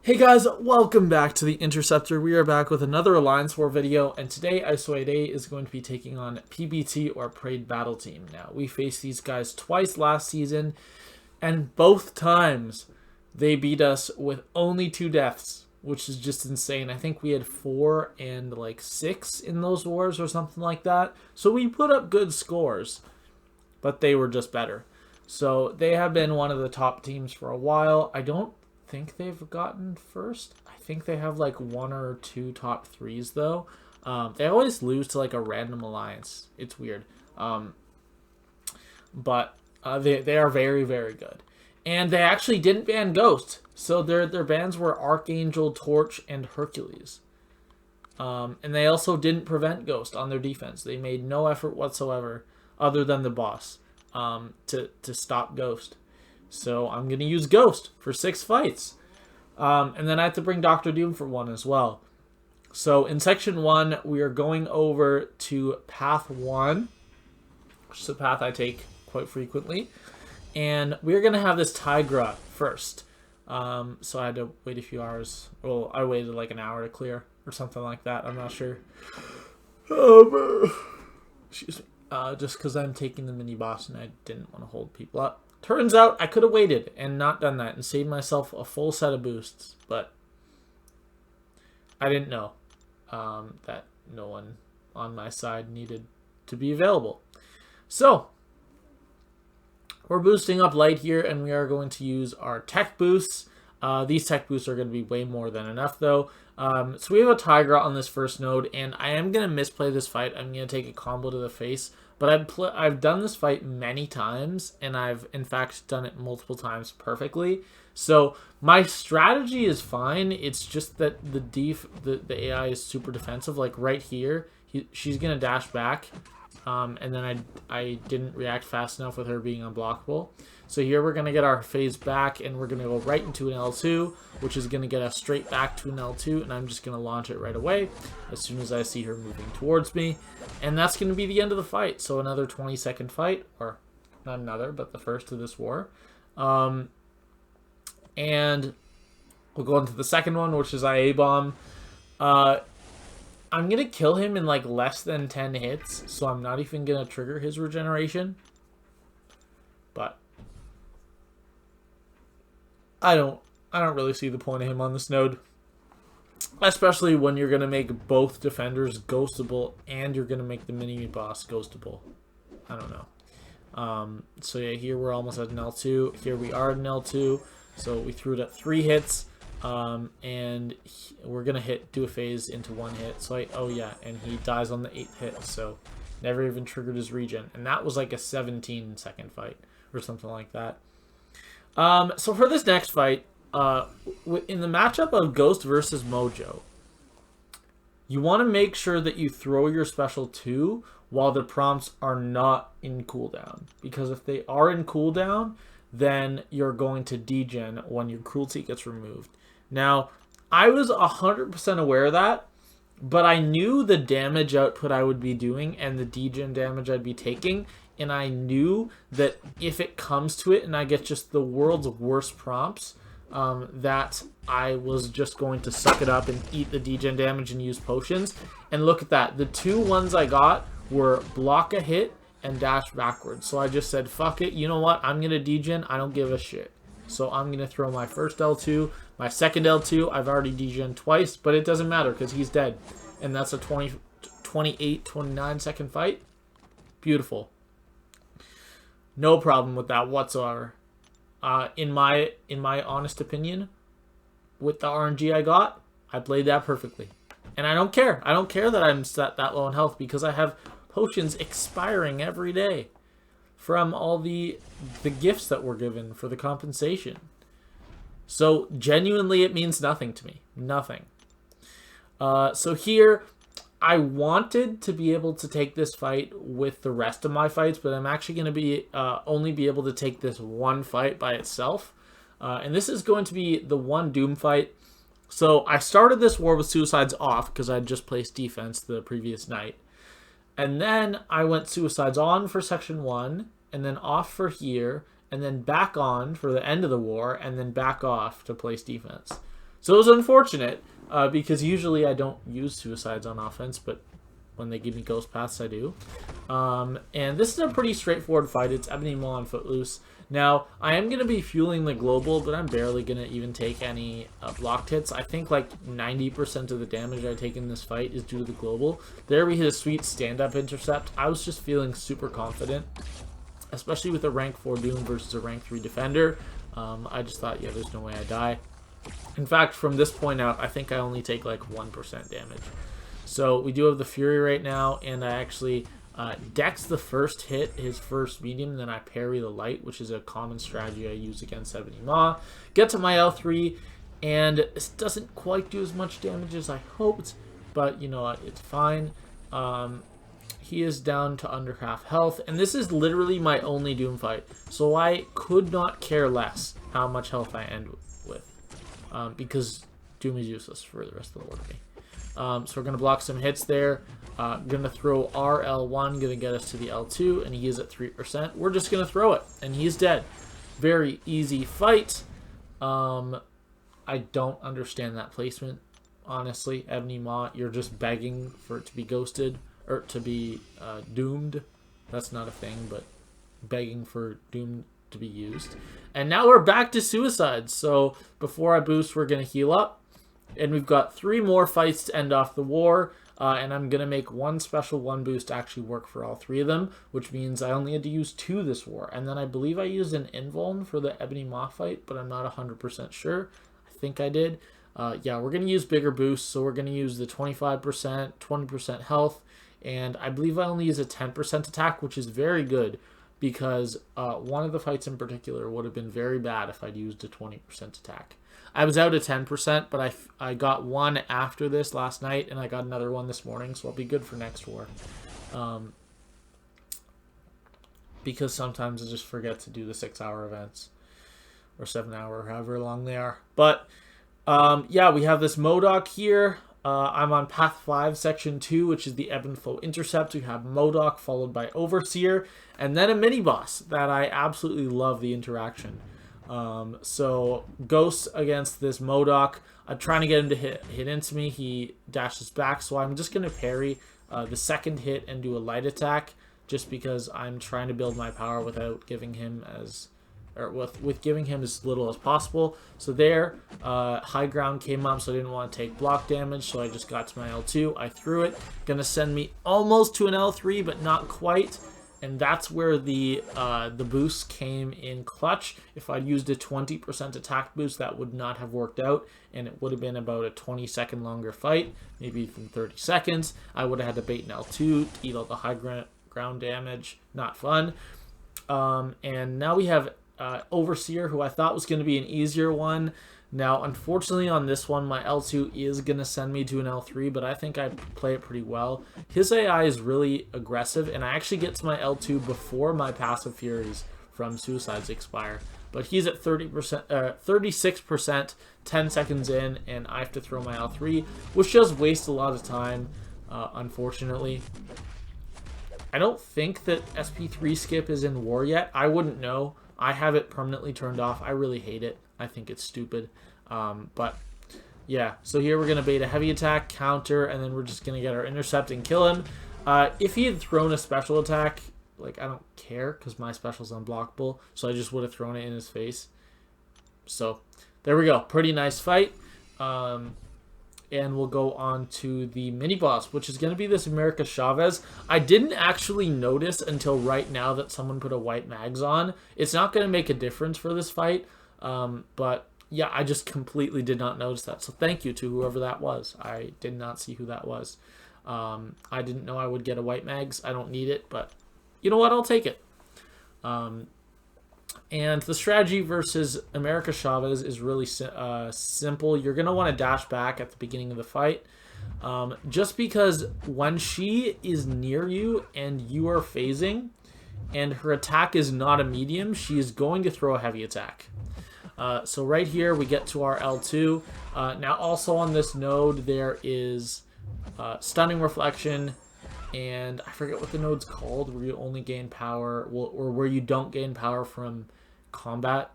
Hey guys, welcome back to the Interceptor. We are back with another Alliance War video, and today ISO8A is going to be taking on PBT or Parade Battle Team. Now, we faced these guys twice last season, and both times they beat us with only 2 deaths, which is just insane. I think we had 4 and like 6 in those wars or something like that. So we put up good scores, but they were just better. So they have been one of the top teams for a while. I don't think they've gotten first. I think they have like 1 or 2 top 3s though. They always lose to like a random alliance. It's weird. But they are very, very good. And they actually didn't ban Ghost. So their bans were Archangel, Torch, and Hercules. And they also didn't prevent Ghost on their defense. They made no effort whatsoever other than the boss to stop Ghost. So I'm going to use Ghost for 6 fights. And then I have to bring Dr. Doom for 1 as well. So in Section 1, we are going over to Path 1, which is a path I take quite frequently. And we're going to have this Tigra first. So I had to wait a few hours. Well, I waited like an hour to clear or something like that. I'm not sure. Excuse me. Just because I'm taking the mini-boss and I didn't want to hold people up. Turns out I could have waited and not done that and saved myself a full set of boosts, but I didn't know that no one on my side needed to be available. So we're boosting up light here, and we are going to use our tech boosts. These tech boosts are going to be way more than enough though. So we have a Tigra on this first node, and I am going to misplay this fight. I'm going to take a combo to the face. But I've done this fight many times, and I've, in fact, done it multiple times perfectly. So my strategy is fine. It's just that the AI is super defensive. Like right here, she's going to dash back, and then I didn't react fast enough with her being unblockable. So here we're going to get our phase back, and we're going to go right into an L2, which is going to get us straight back to an L2, and I'm just going to launch it right away as soon as I see her moving towards me. And that's going to be the end of the fight. So another 20-second fight, or not another, but the first of this war. And we'll go into the second one, which is IA Bomb. I'm going to kill him in like less than 10 hits, so I'm not even going to trigger his regeneration. But I don't really see the point of him on this node. Especially when you're going to make both defenders ghostable and you're going to make the mini-boss ghostable. I don't know. So yeah, here we're almost at an L2. Here we are at an L2. So we threw it at 3 hits. And we're going to do a phase into 1 hit. So oh yeah, and he dies on the 8th hit. So never even triggered his regen. And that was like a 17-second fight or something like that. So for this next fight, in the matchup of Ghost versus Mojo, you want to make sure that you throw your special 2 while the prompts are not in cooldown. Because if they are in cooldown, then you're going to degen when your cruelty gets removed. Now, I was 100% aware of that, but I knew the damage output I would be doing and the degen damage I'd be taking. And I knew that if it comes to it and I get just the world's worst prompts, that I was just going to suck it up and eat the degen damage and use potions. And look at that. The 2 ones I got were block a hit and dash backwards. So I just said, fuck it. You know what? I'm going to degen. I don't give a shit. So I'm going to throw my first L2. My second L2, I've already degen twice, but it doesn't matter because he's dead. And that's a 28, 29 second fight. Beautiful. No problem with that whatsoever. In my honest opinion, with the RNG I got, I played that perfectly. And I don't care. I don't care that I'm set that low in health because I have potions expiring every day from all the gifts that were given for the compensation. So genuinely, it means nothing to me. Nothing. So here, I wanted to be able to take this fight with the rest of my fights, but I'm actually going to be only be able to take this one fight by itself. And this is going to be the one Doom fight. So I started this war with Suicides off because I just placed defense the previous night. And then I went Suicides on for Section 1, and then off for here, and then back on for the end of the war, and then back off to place defense. So it was unfortunate because usually I don't use suicides on offense, but when they give me ghost paths, I do. And this is a pretty straightforward fight. It's Ebony Maw and Footloose. Now, I am going to be fueling the global, but I'm barely going to even take any blocked hits. I think like 90% of the damage I take in this fight is due to the global. There we hit a sweet stand-up intercept. I was just feeling super confident, especially with a rank 4 Doom versus a rank 3 Defender. I just thought, yeah, there's no way I die. In fact, from this point out, I think I only take like 1% damage. So we do have the Fury right now, and I actually dex the first hit, his first medium, and then I parry the light, which is a common strategy I use against Ebony Maw. Get to my L3, and it doesn't quite do as much damage as I hoped, but you know what, it's fine. He is down to under half health, and this is literally my only Doom fight, so I could not care less how much health I end with, because Doom is useless for the rest of the world. So we're going to block some hits there. Going to throw our L1, going to get us to the L2, and he is at 3%. We're just going to throw it, and he's dead. Very easy fight. I don't understand that placement, honestly. Ebony Maw, you're just begging for it to be ghosted, or to be doomed. That's not a thing, but begging for doom to be used. And now we're back to suicides. So before I boost, we're going to heal up. And we've got 3 more fights to end off the war, and I'm going to make one special 1 boost actually work for all 3 of them, which means I only had to use 2 this war. And then I believe I used an invuln for the Ebony Maw fight, but I'm not 100% sure. I think I did. Yeah, we're going to use bigger boosts, so we're going to use the 25%, 20% health, and I believe I only use a 10% attack, which is very good, because one of the fights in particular would have been very bad if I'd used a 20% attack. I was out at 10%, but I got one after this last night, and I got another one this morning, so I'll be good for next war. Because sometimes I just forget to do the 6-hour events, or 7-hour, however long they are. But, yeah, we have this M.O.D.O.K here. I'm on Path 5, Section 2, which is the Ebb and Flow Intercept. We have M.O.D.O.K followed by Overseer, and then a mini-boss that I absolutely love the interaction. So Ghost against this M.O.D.O.K. I'm trying to get him to hit into me. He dashes back, so I'm just going to parry the second hit and do a light attack, just because I'm trying to build my power without giving him with giving him as little as possible. So there, high ground came up, so I didn't want to take block damage, so I just got to my L2. I threw it. Gonna send me almost to an L3, but not quite. And that's where the boost came in clutch. If I'd used a 20% attack boost, that would not have worked out, and it would have been about a 20-second longer fight, maybe even 30 seconds. I would have had to bait an L2 to eat all the high ground damage. Not fun. And now we have Overseer, who I thought was going to be an easier one. Now, unfortunately, on this one, my L2 is going to send me to an L3, but I think I play it pretty well. His AI is really aggressive, and I actually get to my L2 before my passive Furies from Suicides expire. But he's at 36%, 10 seconds in, and I have to throw my L3, which does waste a lot of time, unfortunately. I don't think that SP3 skip is in war yet. I wouldn't know. I have it permanently turned off. I really hate it. I think it's stupid. But yeah, so here we're going to bait a heavy attack, counter, and then we're just going to get our intercept and kill him. If he had thrown a special attack, like, I don't care because my special's unblockable, so I just would have thrown it in his face. So there we go. Pretty nice fight. And we'll go on to the mini-boss, which is going to be this Chavez. I didn't actually notice until right now that someone put a white mags on. It's not going to make a difference for this fight, but yeah, I just completely did not notice that. So thank you to whoever that was. I did not see who that was. I didn't know I would get a white mags. I don't need it, but you know what? I'll take it. And the strategy versus Chavez is really simple. You're going to want to dash back at the beginning of the fight. Just because when she is near you and you are phasing and her attack is not a medium, she is going to throw a heavy attack. So right here we get to our L2. Now also on this node there is Stunning Reflection, and I forget what the node's called, where you only gain power, or where you don't gain power from combat.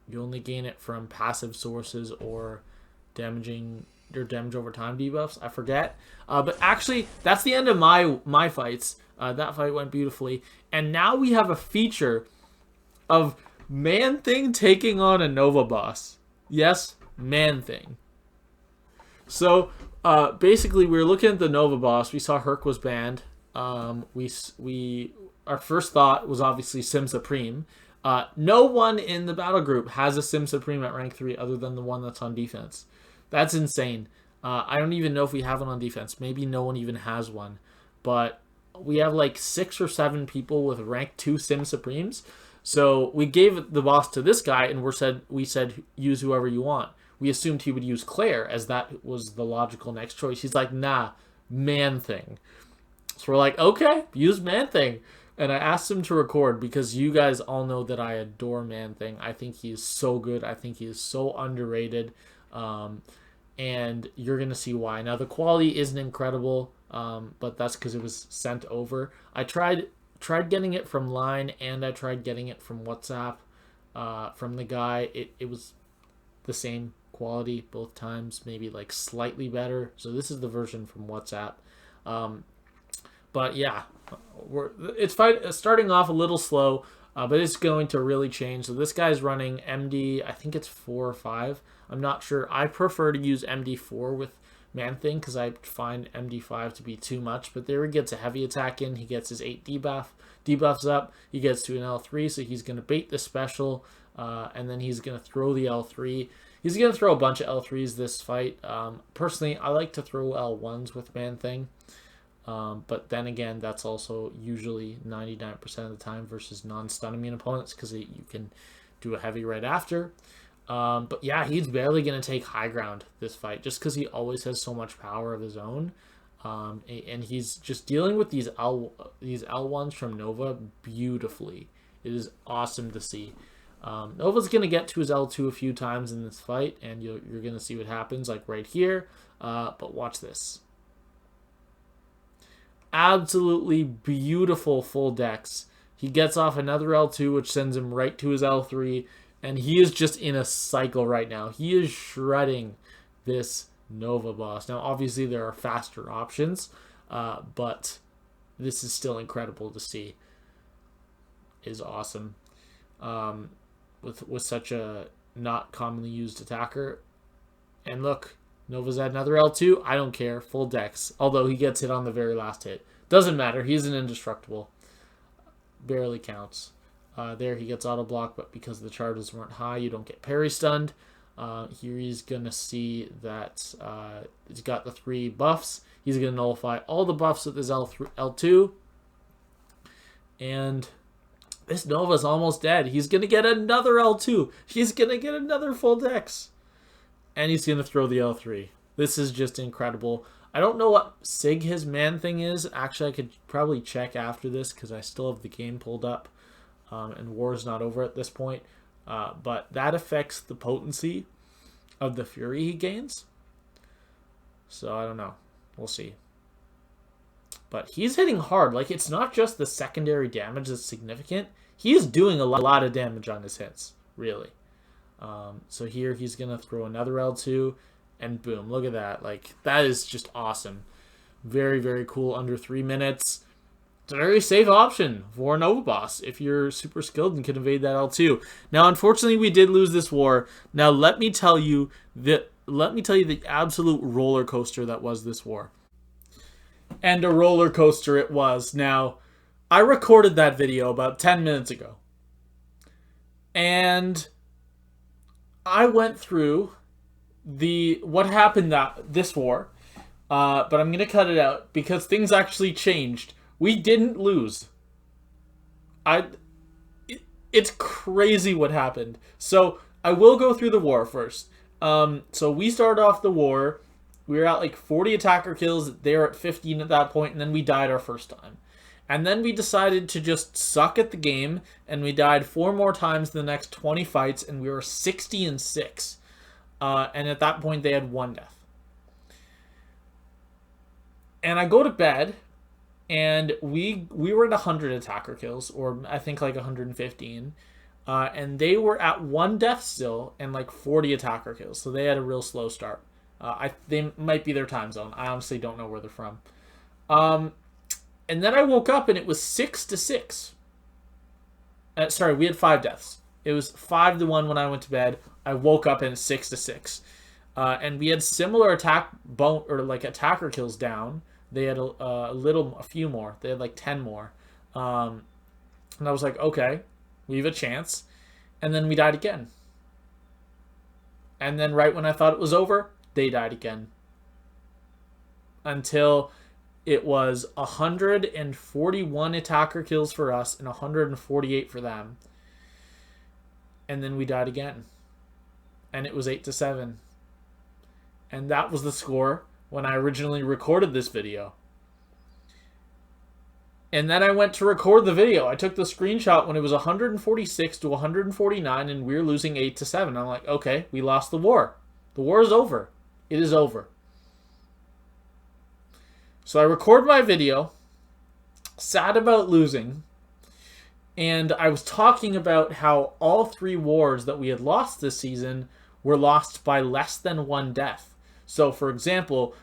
You only gain it from passive sources or damaging their damage over time debuffs. I forget. But actually, that's the end of my fights. That fight went beautifully. And now we have a feature of ManThing taking on a Nova boss. Yes, ManThing. So, basically, we were looking at the Nova boss. We saw Herc was banned. Our first thought was obviously Sim Supreme. No one in the battle group has a Sim Supreme at rank 3 other than the one that's on defense. That's insane. I don't even know if we have one on defense. Maybe no one even has one. But we have like 6 or 7 people with rank 2 Sim Supremes. So we gave the boss to this guy, and we said use whoever you want. We assumed he would use Claire, as that was the logical next choice. He's like, nah, ManThing. So we're like, okay, use ManThing. And I asked him to record because you guys all know that I adore ManThing. I think he is so good. I think he is so underrated. And you're going to see why. Now, the quality isn't incredible, but that's because it was sent over. I tried getting it from Line, and I tried getting it from WhatsApp from the guy. It was the same quality both times, maybe like slightly better. So this is the version from WhatsApp. But yeah, it's starting off a little slow, but it's going to really change. So this guy's running MD, I think it's 4 or 5. I'm not sure. I prefer to use MD4 with ManThing because I find MD5 to be too much. But there he gets a heavy attack in. He gets his 8 debuffs up. He gets to an L3, so he's going to bait the special, and then he's going to throw the L3. He's going to throw a bunch of L3s this fight. Personally, I like to throw L1s with ManThing. But then again, that's also usually 99% of the time versus non-stun immune opponents because you can do a heavy right after. But yeah, he's barely going to take high ground this fight just because he always has so much power of his own. And he's just dealing with these L1s from Nova beautifully. It is awesome to see. Nova's going to get to his L2 a few times in this fight, and you're going to see what happens, like right here. But watch this. Absolutely beautiful full decks. He gets off another L2, which sends him right to his L3, and he is just in a cycle right now. He is shredding this Nova boss. Now, obviously, there are faster options, but this is still incredible to see. It is awesome. With such a not commonly used attacker. And look, Nova's at another L2. I don't care. Full decks. Although he gets hit on the very last hit. Doesn't matter. He's an indestructible. Barely counts. There he gets auto block, but because the charges weren't high, you don't get parry stunned. Here he's going to see that he's got the 3 buffs. He's going to nullify all the buffs with his L2. And this Nova's almost dead. He's going to get another L2. He's going to get another full dex. And he's going to throw the L3. This is just incredible. I don't know what SIG his ManThing is. Actually, I could probably check after this because I still have the game pulled up. And war's not over at this point. But that affects the potency of the fury he gains. So I don't know. We'll see. But he's hitting hard. Like, it's not just the secondary damage that's significant. He is doing a lot of damage on his hits, really. So here he's going to throw another L2, and boom, look at that. Like, that is just awesome. Very, very cool. Under 3 minutes. It's a very safe option for a Nova boss if you're super skilled and can evade that L2. Now, unfortunately, we did lose this war. Now, let me tell you the absolute roller coaster that was this war. And a roller coaster it was. Now, I recorded that video about 10 minutes ago. And I went through what happened this war. But I'm going to cut it out because things actually changed. We didn't lose. It's crazy what happened. So I will go through the war first. So we started off the war. We were at like 40 attacker kills. They were at 15 at that point, and then we died our first time. And then we decided to just suck at the game, and we died 4 more times in the next 20 fights, and we were 60-6. And at that point, they had 1 death. And I go to bed, and we were at 100 attacker kills, or I think like 115. And they were at 1 death still and like 40 attacker kills. So they had a real slow start. They might be their time zone. I honestly don't know where they're from. And then I woke up and it was 6-6. Sorry, we had 5 deaths. It was 5-1 when I went to bed. I woke up and 6-6. And we had similar attacker kills down. They had a few more. They had like 10 more. And I was like, okay, we have a chance. And then we died again. And then right when I thought it was over, they died again. Until it was 141 attacker kills for us and 148 for them. And then we died again. And it was 8-7. And that was the score when I originally recorded this video. And then I went to record the video. I took the screenshot when it was 146-149 and we were losing 8-7. I'm like, okay, we lost the war. The war is over. It is over. So I record my video, sad about losing, and I was talking about how all 3 wars that we had lost this season were lost by less than 1 death. So, for example,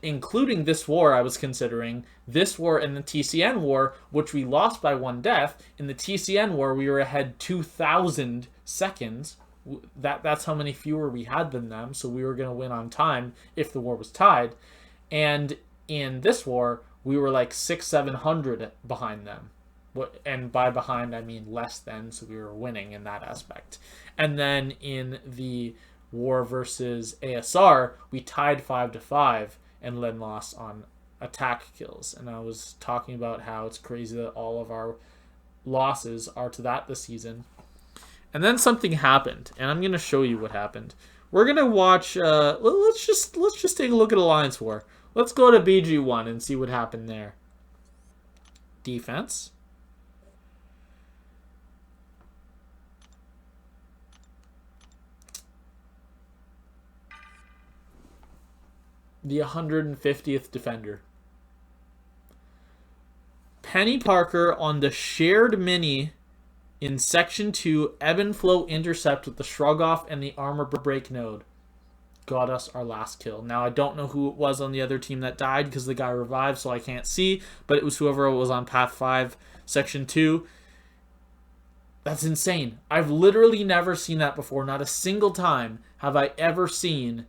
including this war I was considering, this war and the TCN war, which we lost by 1 death. In the TCN war, we were ahead 2,000 seconds. That's how many fewer we had than them, so we were going to win on time if the war was tied. And in this war, we were like 600-700 behind them. And by behind, I mean less than, so we were winning in that aspect. And then in the war versus ASR, we tied 5-5 and then lost on attack kills. And I was talking about how it's crazy that all of our losses are to that this season. And then something happened, and I'm going to show you what happened. We're going to watch, let's just take a look at Alliance War. Let's go to BG1 and see what happened there. Defense. The 150th defender. Penny Parker on the shared mini in Section 2 Ebb and Flow Intercept with the Shrug Off and the Armor Break node. Got us our last kill. Now, I don't know who it was on the other team that died because the guy revived, so I can't see, but it was whoever was on Path 5, Section 2. That's insane. I've literally never seen that before. Not a single time have I ever seen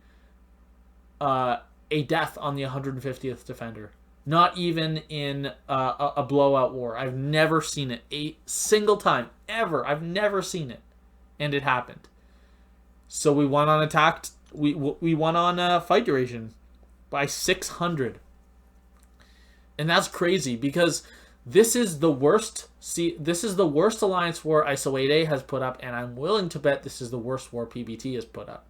a death on the 150th defender. Not even in a blowout war. I've never seen it a single time ever. I've never seen it, and it happened. So we won on attack. We won on fight duration by 600, and that's crazy because this is the worst. This is the worst Alliance War ISO8A has put up, and I'm willing to bet this is the worst war PBT has put up.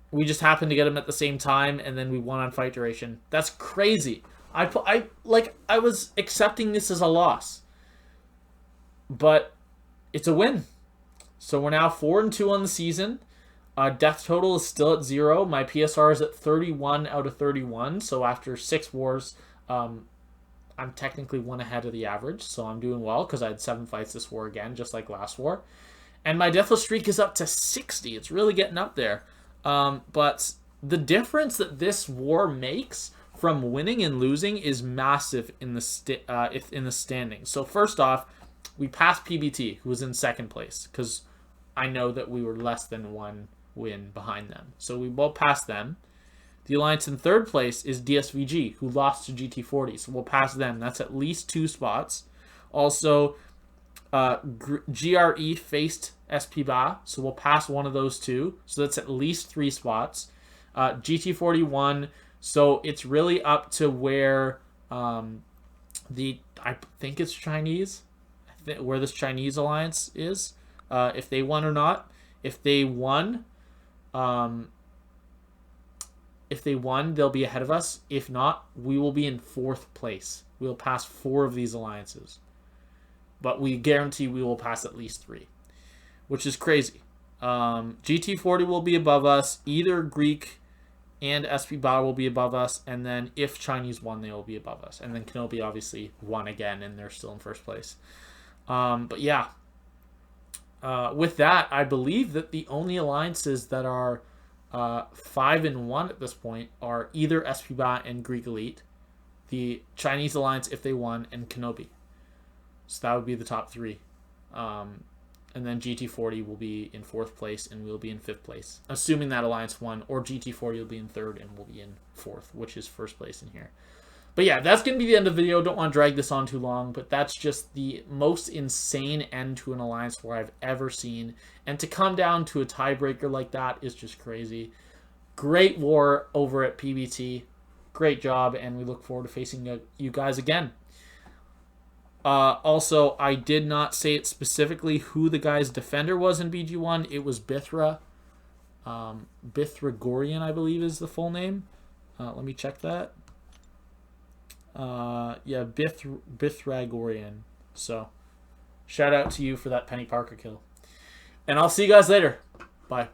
We just happened to get them at the same time, and then we won on fight duration. That's crazy. I was accepting this as a loss, but it's a win. So we're now 4-2 on the season. Death total is still at 0. My PSR is at 31 out of 31. So after 6 wars, I'm technically 1 ahead of the average. So I'm doing well because I had 7 fights this war again, just like last war. And my deathless streak is up to 60. It's really getting up there. But the difference that this war makes from winning and losing is massive in the standings. So first off, we passed PBT, who was in 2nd place, because I know that we were less than 1 win behind them. So we both passed them. The alliance in 3rd place is DSVG, who lost to GT40, so we'll pass them. That's at least 2 spots. Also, GRE faced SP-BA, so we'll pass one of those 2. So that's at least 3 spots. GT41, so it's really up to where I think it's Chinese, where this Chinese alliance is, if they won or not. If they won, they'll be ahead of us. If not, we will be in 4th place. We'll pass 4 of these alliances. But we guarantee we will pass at least 3, which is crazy. GT40 will be above us. Either Greek and SP-BA will be above us. And then if Chinese won, they will be above us. And then Kenobi obviously won again, and they're still in 1st place. But yeah, with that, I believe that the only alliances that are 5-1 at this point are either SPBA and Greek Elite, the Chinese alliance if they won, and Kenobi. So that would be the top three. And then GT40 will be in 4th place and we'll be in 5th place. Assuming that alliance won, or GT40 will be in 3rd and we'll be in 4th, which is 1st place in here. But yeah, that's going to be the end of the video. Don't want to drag this on too long, but that's just the most insane end to an alliance war I've ever seen. And to come down to a tiebreaker like that is just crazy. Great war over at PBT. Great job, and we look forward to facing you guys again. Also, I did not say it specifically who the guy's defender was in BG1. It was Bithra. Bithragorian, I believe, is the full name. Let me check that. Yeah, Bithragorian. So, shout out to you for that Penny Parker kill. And I'll see you guys later. Bye.